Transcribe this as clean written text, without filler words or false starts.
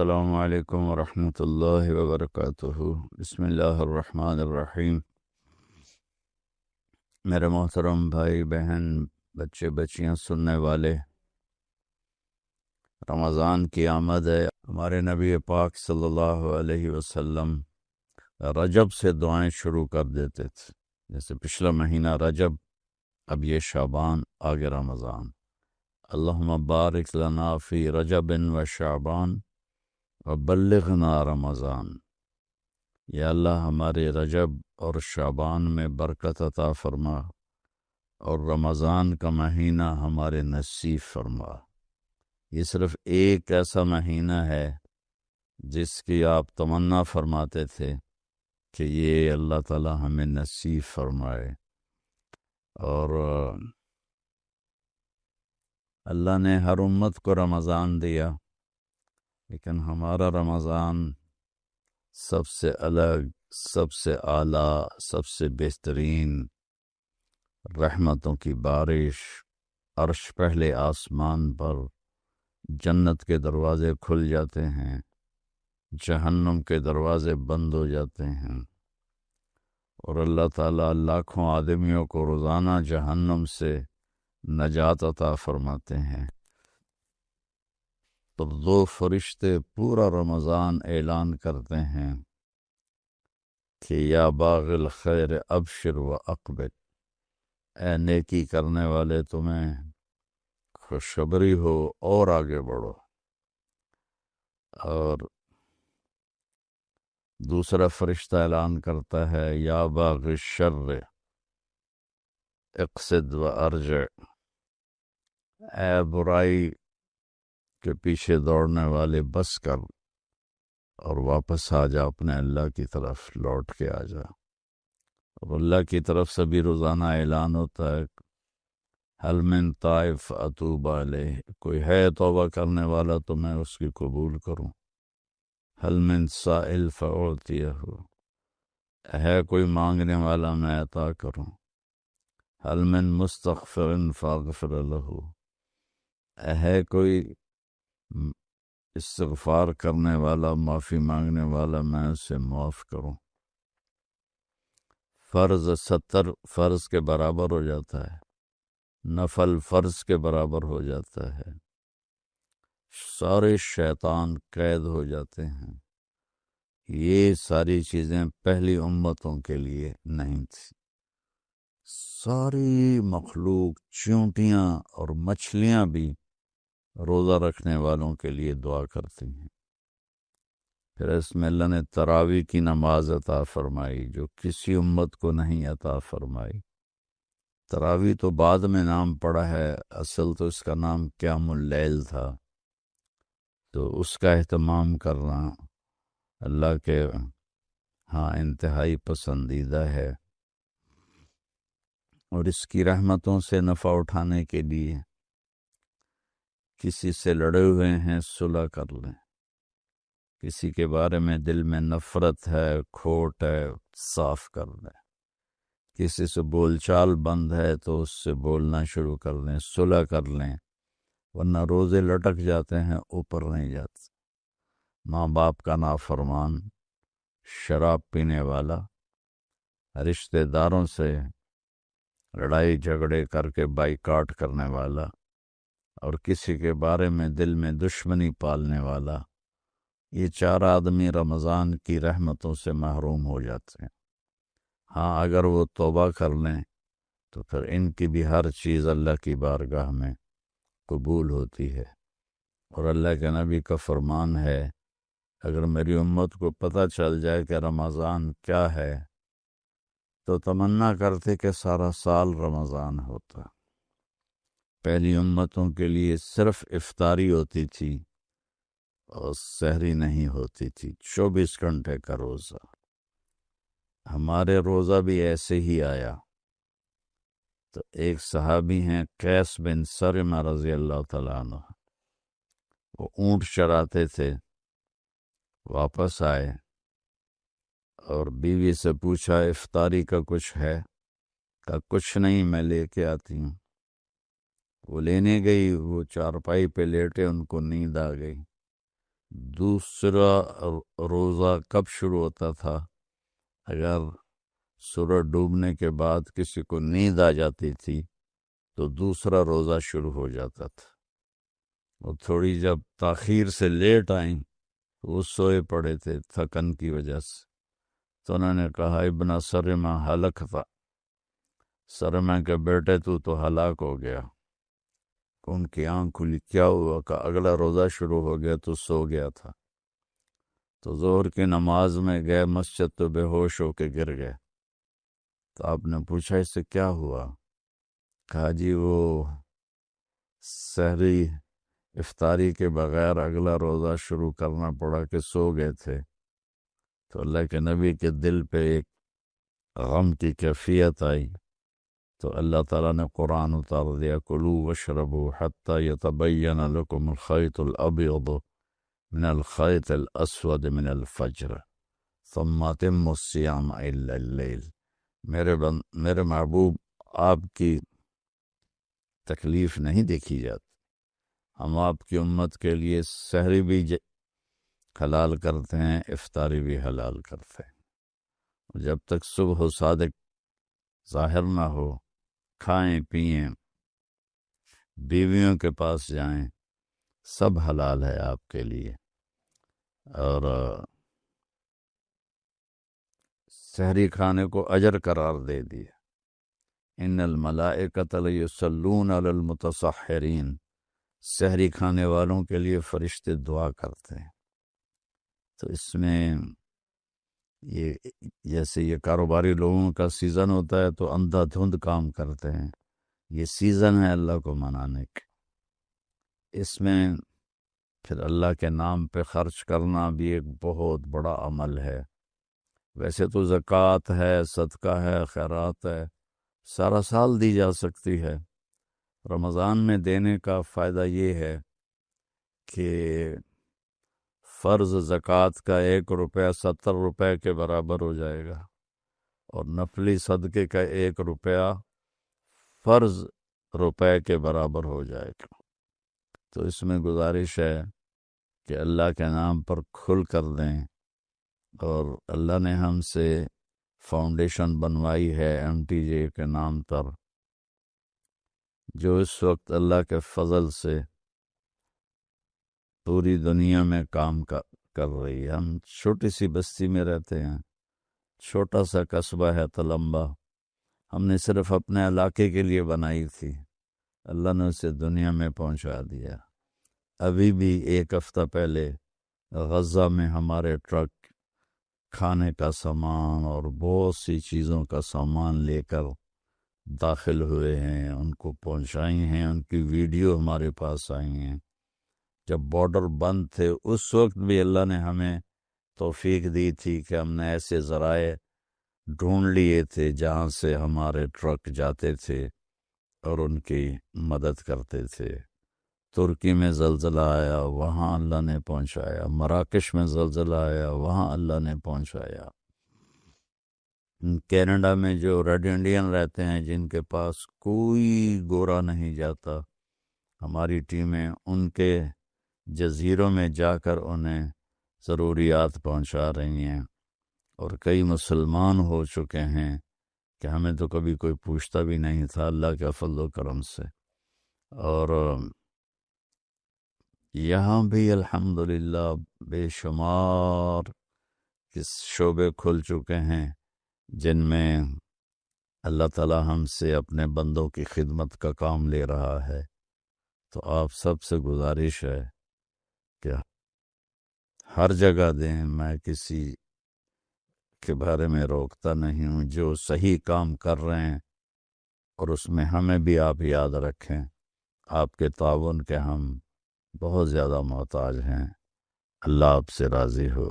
السلام علیکم ورحمۃ اللہ وبرکاتہ۔ بسم اللہ الرحمن الرحیم۔ میرے محترم بھائی بہن، بچے بچیاں، سننے والے، رمضان کی آمد ہے۔ ہمارے نبی پاک صلی اللہ علیہ وسلم رجب سے دعائیں شروع کر دیتے تھے، جیسے پچھلا مہینہ رجب، اب یہ شعبان، آگے رمضان۔ اللہم بارک لنا فی رجب و شعبان وبلغنا رمضان۔ یا اللہ ہمارے رجب اور شعبان میں برکت عطا فرما، اور رمضان کا مہینہ ہمارے نصیب فرما۔ یہ صرف ایک ایسا مہینہ ہے جس کی آپ تمنا فرماتے تھے کہ یہ اللہ تعالی ہمیں نصیب فرمائے۔ اور اللہ نے ہر امت کو رمضان دیا، لیکن ہمارا رمضان سب سے الگ، سب سے اعلیٰ، سب سے بہترین، رحمتوں کی بارش، عرش پہلے آسمان پر، جنت کے دروازے کھل جاتے ہیں، جہنم کے دروازے بند ہو جاتے ہیں، اور اللہ تعالیٰ لاکھوں آدمیوں کو روزانہ جہنم سے نجات عطا فرماتے ہیں۔ تو دو فرشتے پورا رمضان اعلان کرتے ہیں کہ یا باغ الخیر ابشر و اقبل، اے نیکی کرنے والے تمہیں خوشخبری ہو اور آگے بڑھو۔ اور دوسرا فرشتہ اعلان کرتا ہے یا باغ الشر اقصد و ارجع، اے برائی کے پیچھے دوڑنے والے بس کر اور واپس آ جا، اپنے اللہ کی طرف لوٹ کے آ جا۔ اور اللہ کی طرف سے بھی روزانہ اعلان ہوتا ہے حل من طائف اتوب علیہ، کوئی ہے توبہ کرنے والا تو میں اس کی قبول کروں۔ حل من سائل فاعطیہ، ہے کوئی مانگنے والا میں عطا کروں۔ حل من مستغفر فاغفر لہ، ہے کوئی استغفار کرنے والا، معافی مانگنے والا، میں اسے معاف کروں۔ فرض 70 فرض کے برابر ہو جاتا ہے، نفل فرض کے برابر ہو جاتا ہے، سارے شیطان قید ہو جاتے ہیں۔ یہ ساری چیزیں پہلی امتوں کے لیے نہیں تھی۔ ساری مخلوق، چیونٹیاں اور مچھلیاں بھی روزہ رکھنے والوں کے لیے دعا کرتی ہیں۔ پھر اس میں اللہ نے تراویح کی نماز عطا فرمائی، جو کسی امت کو نہیں عطا فرمائی۔ تراویح تو بعد میں نام پڑا ہے، اصل تو اس کا نام قیام اللیل تھا۔ تو اس کا اہتمام کرنا اللہ کے ہاں انتہائی پسندیدہ ہے، اور اس کی رحمتوں سے نفع اٹھانے کے لیے کسی سے لڑے ہوئے ہیں صلح کر لیں، کسی کے بارے میں دل میں نفرت ہے، کھوٹ ہے، صاف کر لیں، کسی سے بول چال بند ہے تو اس سے بولنا شروع کر لیں، صلح کر لیں، ورنہ روزے لٹک جاتے ہیں، اوپر نہیں جاتے۔ ماں باپ کا نافرمان، شراب پینے والا، رشتہ داروں سے لڑائی جھگڑے کر کے بائیکاٹ کرنے والا، اور کسی کے بارے میں دل میں دشمنی پالنے والا، یہ 4 آدمی رمضان کی رحمتوں سے محروم ہو جاتے ہیں۔ ہاں اگر وہ توبہ کر لیں تو پھر ان کی بھی ہر چیز اللہ کی بارگاہ میں قبول ہوتی ہے۔ اور اللہ کے نبی کا فرمان ہے، اگر میری امت کو پتہ چل جائے کہ رمضان کیا ہے تو تمنا کرتے کہ سارا سال رمضان ہوتا۔ پہلی امتوں کے لیے صرف افطاری ہوتی تھی اور سحری نہیں ہوتی تھی، 24 گھنٹے کا روزہ۔ ہمارے روزہ بھی ایسے ہی آیا۔ تو ایک صحابی ہیں قیس بن سرمہ رضی اللہ تعالیٰ عنہ، وہ اونٹ چراتے تھے، واپس آئے اور بیوی سے پوچھا افطاری کا کچھ ہے؟ کہا کچھ نہیں، میں لے کے آتی ہوں۔ وہ لینے گئی، وہ چارپائی پہ لیٹے، ان کو نیند آ گئی۔ دوسرا روزہ کب شروع ہوتا تھا؟ اگر سورج ڈوبنے کے بعد کسی کو نیند آ جاتی تھی تو دوسرا روزہ شروع ہو جاتا تھا، اور تھوڑی جب تاخیر سے لیٹ آئیں تو وہ سوئے پڑے تھے تھکن کی وجہ سے، تو انہوں نے کہا ابن سرما ہلک تھا، سرما کے بیٹے تو ہلاک ہو گیا۔ ان کی آنکھ کھلی، کیا ہوا؟ کہ اگلا روزہ شروع ہو گیا تو سو گیا تھا۔ تو ظہر کی نماز میں گئے مسجد تو بے ہوش ہو کے گر گئے۔ تو آپ نے پوچھا اس سے کیا ہوا؟ کہا جی وہ سحری افطاری کے بغیر اگلا روزہ شروع کرنا پڑا کہ سو گئے تھے۔ تو اللہ کے نبی کے دل پہ ایک غم کی کیفیت آئی، تو اللہ تعالیٰ نے قرآن اتار دیا، کلوا واشربوا حتی یتبین لکم الخیط الابیض من الخیط الاسود من الفجر ثم اتموا الصیام الا اللیل۔ میرے محبوب، آپ کی تکلیف نہیں دیکھی جاتی، ہم آپ کی امت کے لیے سحری بھی حلال کرتے ہیں، افطاری بھی حلال کرتے ہیں۔ جب تک صبح و صادق ظاہر نہ ہو، کھائیں پئیں، بیویوں کے پاس جائیں، سب حلال ہے آپ کے لیے۔ اور سحری کھانے کو اجر قرار دے دیا، ان الملائکۃ لیصلون علی المتصحرین، سحری کھانے والوں کے لیے فرشتے دعا کرتے ہیں۔ تو اس میں یہ جیسے یہ کاروباری لوگوں کا سیزن ہوتا ہے تو اندھا دھند کام کرتے ہیں، یہ سیزن ہے اللہ کو منانے کا۔ اس میں پھر اللہ کے نام پہ خرچ کرنا بھی ایک بہت بڑا عمل ہے۔ ویسے تو زکوٰۃ ہے، صدقہ ہے، خیرات ہے، سارا سال دی جا سکتی ہے۔ رمضان میں دینے کا فائدہ یہ ہے کہ فرض زکوٰۃ کا 1 روپیہ 70 روپے کے برابر ہو جائے گا، اور نفلی صدقے کا 1 روپیہ فرض روپے کے برابر ہو جائے گا۔ تو اس میں گزارش ہے کہ اللہ کے نام پر کھل کر دیں، اور اللہ نے ہم سے فاؤنڈیشن بنوائی ہے MTJ کے نام پر، جو اس وقت اللہ کے فضل سے پوری دنیا میں کام کر رہی ہے۔ ہم چھوٹی سی بستی میں رہتے ہیں، چھوٹا سا قصبہ ہے تلمبا، ہم نے صرف اپنے علاقے کے لیے بنائی تھی، اللہ نے اسے دنیا میں پہنچا دیا۔ ابھی بھی 1 ہفتہ پہلے غزہ میں ہمارے ٹرک کھانے کا سامان اور بہت سی چیزوں کا سامان لے کر داخل ہوئے ہیں، ان کو پہنچائی ہیں، ان کی ویڈیو ہمارے پاس آئی ہیں۔ جب بارڈر بند تھے اس وقت بھی اللہ نے ہمیں توفیق دی تھی کہ ہم نے ایسے ذرائع ڈھونڈ لیے تھے جہاں سے ہمارے ٹرک جاتے تھے اور ان کی مدد کرتے تھے۔ ترکی میں زلزلہ آیا، وہاں اللہ نے پہنچایا، مراکش میں زلزلہ آیا، وہاں اللہ نے پہنچایا۔ کینیڈا میں جو ریڈ انڈین رہتے ہیں، جن کے پاس کوئی گورا نہیں جاتا، ہماری ٹیمیں ان کے جزیروں میں جا کر انہیں ضروریات پہنچا رہی ہیں، اور کئی مسلمان ہو چکے ہیں کہ ہمیں تو کبھی کوئی پوچھتا بھی نہیں تھا، اللہ کے فضل و کرم سے۔ اور یہاں بھی الحمدللہ بے شمار شعبے کھل چکے ہیں جن میں اللہ تعالی ہم سے اپنے بندوں کی خدمت کا کام لے رہا ہے۔ تو آپ سب سے گزارش ہے کہ ہر جگہ دیں، میں کسی کے بارے میں روکتا نہیں ہوں، جو صحیح کام کر رہے ہیں، اور اس میں ہمیں بھی آپ یاد رکھیں، آپ کے تعاون کے ہم بہت زیادہ محتاج ہیں۔ اللہ آپ سے راضی ہو۔